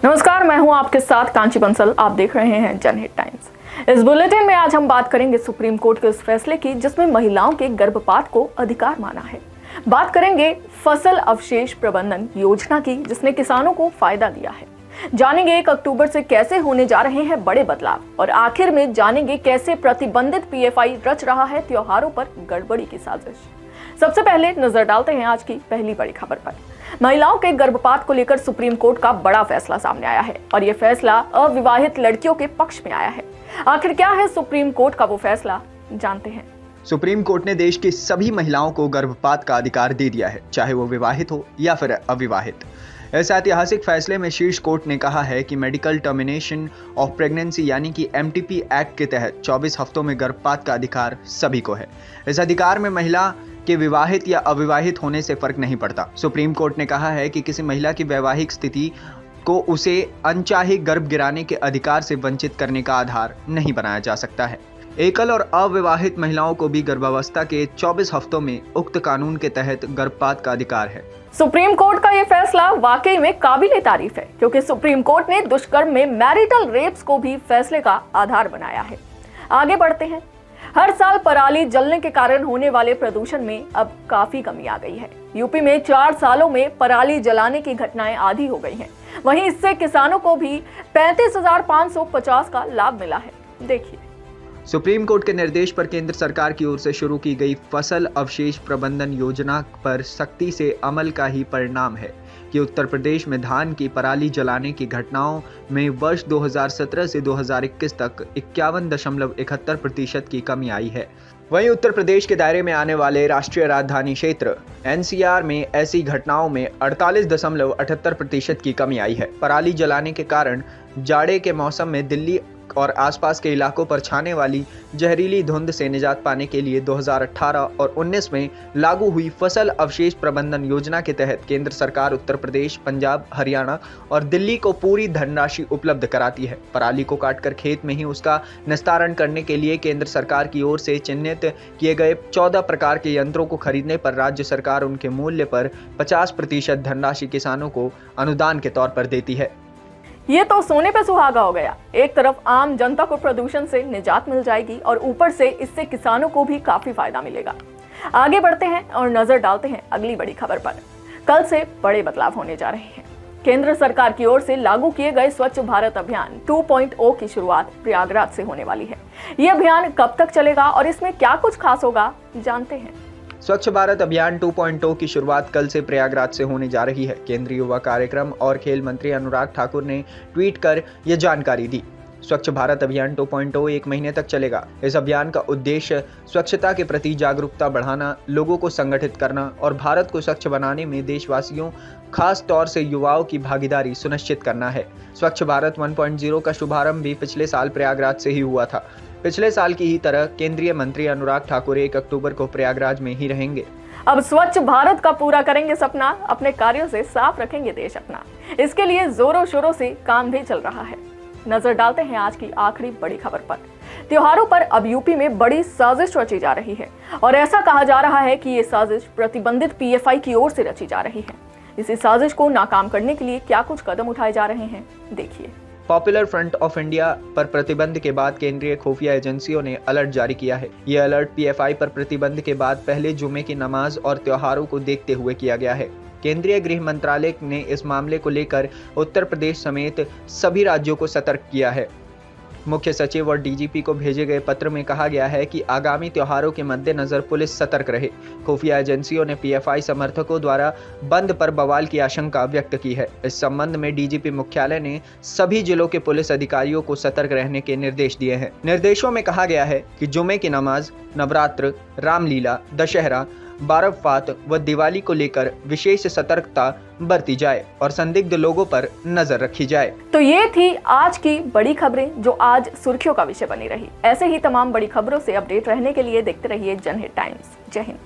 नमस्कार, मैं हूं आपके साथ कांची बंसल। आप देख रहे हैं जनहित टाइम्स। इस बुलेटिन में आज हम बात करेंगे सुप्रीम कोर्ट के उस फैसले की जिसमें महिलाओं के गर्भपात को अधिकार माना है। बात करेंगे फसल अवशेष प्रबंधन योजना की जिसने किसानों को फायदा दिया है। जानेंगे 1 अक्टूबर से कैसे होने जा रहे हैं बड़े बदलाव और आखिर में जानेंगे कैसे प्रतिबंधित पीएफआई रच रहा है त्योहारों पर गड़बड़ी की साजिश। सबसे पहले नजर डालते हैं आज की पहली बड़ी खबर पर। महिलाओं के गर्भपात को लेकर सुप्रीम कोर्ट का बड़ा फैसला सामने आया है और यह फैसला अविवाहित लड़कियों के पक्ष में आया है। आखिर क्या है सुप्रीम कोर्ट का वो फैसला, जानते हैं। सुप्रीम कोर्ट ने देश की सभी महिलाओं को गर्भपात का अधिकार दे दिया है, चाहे वो विवाहित हो या फिर अविवाहित। इस ऐतिहासिक फैसले में शीर्ष कोर्ट ने कहा है कि मेडिकल टर्मिनेशन ऑफ प्रेगनेंसी यानी कि एमटीपी एक्ट के तहत 24 हफ्तों में गर्भपात का अधिकार सभी को है। इस अधिकार में महिला के विवाहित या अविवाहित होने से फर्क नहीं पड़ता। सुप्रीम कोर्ट ने कहा है कि किसी महिला की वैवाहिक स्थिति को उसे अनचाहे गर्भ गिराने के अधिकार से वंचित करने का आधार नहीं बनाया जा सकता है। एकल और अविवाहित महिलाओं को भी गर्भावस्था के 24 हफ्तों में उक्त कानून के तहत गर्भपात का अधिकार है। सुप्रीम कोर्ट का यह फैसला वाकई में काबिले तारीफ है क्योंकि सुप्रीम कोर्ट ने दुष्कर्म में मैरिटल रेप्स को भी फैसले का आधार बनाया है। आगे बढ़ते हैं। हर साल पराली जलने के कारण होने वाले प्रदूषण में अब काफी कमी आ गई है। यूपी में 4 सालों में पराली जलाने की घटनाएं आधी हो गई हैं। वहीं इससे किसानों को भी 35,550 का लाभ मिला है। देखिए, सुप्रीम कोर्ट के निर्देश पर केंद्र सरकार की ओर से शुरू की गई फसल अवशेष प्रबंधन योजना पर सख्ती से अमल का ही परिणाम है कि उत्तर प्रदेश में धान की पराली जलाने की घटनाओं में वर्ष 2017 से 2021 तक 51.71% की कमी आई है। वहीं उत्तर प्रदेश के दायरे में आने वाले राष्ट्रीय राजधानी क्षेत्र एनसीआर में ऐसी घटनाओं में 48.78% की कमी आई है। पराली जलाने के कारण जाड़े के मौसम में दिल्ली और आसपास के इलाकों पर छाने वाली जहरीली धुंध से निजात पाने के लिए 2018 और 19 में लागू हुई फसल अवशेष प्रबंधन योजना के तहत केंद्र सरकार उत्तर प्रदेश, पंजाब, हरियाणा और दिल्ली को पूरी धनराशि उपलब्ध कराती है। पराली को काटकर खेत में ही उसका निस्तारण करने के लिए केंद्र सरकार की ओर से चिन्हित किए गए 14 प्रकार के यंत्रों को खरीदने पर राज्य सरकार उनके मूल्य पर 50% धनराशि किसानों को अनुदान के तौर पर देती है। ये तो सोने पे सुहागा हो गया। एक तरफ आम जनता को प्रदूषण से निजात मिल जाएगी और ऊपर से इससे किसानों को भी काफी फायदा मिलेगा। आगे बढ़ते हैं और नजर डालते हैं अगली बड़ी खबर पर। कल से बड़े बदलाव होने जा रहे हैं। केंद्र सरकार की ओर से लागू किए गए स्वच्छ भारत अभियान 2.0 की शुरुआत प्रयागराज से होने वाली है। ये अभियान कब तक चलेगा और इसमें क्या कुछ खास होगा, जानते हैं। स्वच्छ भारत अभियान 2.0 की शुरुआत कल से प्रयागराज से होने जा रही है। केंद्रीय युवा कार्यक्रम और खेल मंत्री अनुराग ठाकुर ने ट्वीट कर यह जानकारी दी। स्वच्छ भारत अभियान 2.0 1 महीने तक चलेगा। इस अभियान का उद्देश्य स्वच्छता के प्रति जागरूकता बढ़ाना, लोगों को संगठित करना और भारत को स्वच्छ बनाने में देशवासियों, खास तौर से युवाओं की भागीदारी सुनिश्चित करना है। स्वच्छ भारत 1.0 का शुभारंभ भी पिछले साल प्रयागराज से ही हुआ था। पिछले साल की ही तरह केंद्रीय मंत्री अनुराग ठाकुर 1 अक्टूबर को प्रयागराज में ही रहेंगे। अब स्वच्छ भारत का पूरा करेंगे सपना, अपने कार्यों से साफ रखेंगे देश अपना। इसके लिए जोरों शोरों से काम भी चल रहा है। नजर डालते हैं आज की आखिरी बड़ी खबर पर। त्योहारों पर अब यूपी में बड़ी साजिश रची जा रही है और ऐसा कहा जा रहा है कि ये साजिश प्रतिबंधित पीएफआई की ओर से रची जा रही है। इसी साजिश को नाकाम करने के लिए क्या कुछ कदम उठाए जा रहे हैं, देखिए। पॉपुलर फ्रंट ऑफ इंडिया पर प्रतिबंध के बाद केंद्रीय खुफिया एजेंसियों ने अलर्ट जारी किया है। यह अलर्ट पीएफआई पर प्रतिबंध के बाद पहले जुमे की नमाज और त्योहारों को देखते हुए किया गया है। केंद्रीय गृह मंत्रालय ने इस मामले को लेकर उत्तर प्रदेश समेत सभी राज्यों को सतर्क किया है। मुख्य सचिव और डीजीपी को भेजे गए पत्र में कहा गया है कि आगामी त्योहारों के मद्देनजर पुलिस सतर्क रहे। खुफिया एजेंसियों ने पीएफआई समर्थकों द्वारा बंद पर बवाल की आशंका व्यक्त की है। इस संबंध में डीजीपी मुख्यालय ने सभी जिलों के पुलिस अधिकारियों को सतर्क रहने के निर्देश दिए हैं। निर्देशों में कहा गया है कि जुमे की नमाज, नवरात्र, रामलीला, दशहरा, बारफात व दिवाली को लेकर विशेष सतर्कता बरती जाए और संदिग्ध लोगों पर नजर रखी जाए। तो ये थी आज की बड़ी खबरें जो आज सुर्खियों का विषय बनी रही। ऐसे ही तमाम बड़ी खबरों से अपडेट रहने के लिए देखते रहिए जनहित टाइम्स। जय हिंद।